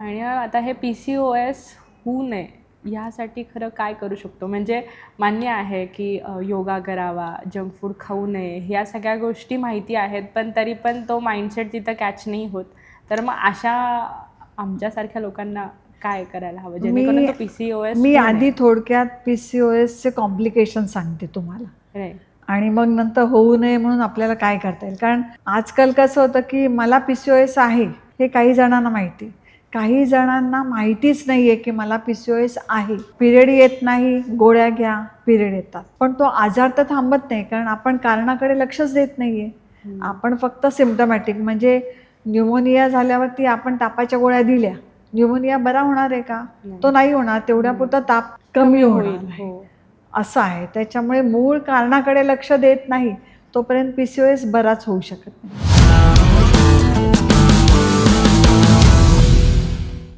आणि आता हे PCOS होऊ नये ह्यासाठी खरं काय करू शकतो? म्हणजे मान्य आहे की योगा करावा, जंक फूड खाऊ नये, ह्या सगळ्या गोष्टी माहिती आहेत, पण तरी पण तो माइंडसेट तिथं कॅच नाही होत. तर मग अशा आमच्यासारख्या लोकांना काय करायला हवं जेणेकरून तो PCOS मी होऊ आधी नये? थोडक्यात PCOSचे कॉम्प्लिकेशन सांगते तुम्हाला राईट. आणि मग नंतर होऊ नये म्हणून आपल्याला काय करता येईल. कारण आजकाल कसं होतं की मला PCOS आहे हे काही जणांना माहिती, काही जणांना माहितीच नाही आहे की मला PCOS आहे. पिरियड येत नाही, गोळ्या घ्या, पिरियड येतात, पण तो आजार तर थांबत नाही कारण आपण कारणाकडे लक्षच देत नाही आहे. आपण फक्त सिम्पटमॅटिक म्हणजे न्यूमोनिया झाल्यावरती आपण तापाच्या गोळ्या दिल्या, न्यूमोनिया बरा होणार आहे का? तो नाही होणार, तेवढ्यापुरता ताप कमी होणार आहे. असं आहे. त्याच्यामुळे मूळ कारणाकडे लक्ष देत नाही तोपर्यंत PCOS बराच होऊ शकत नाही.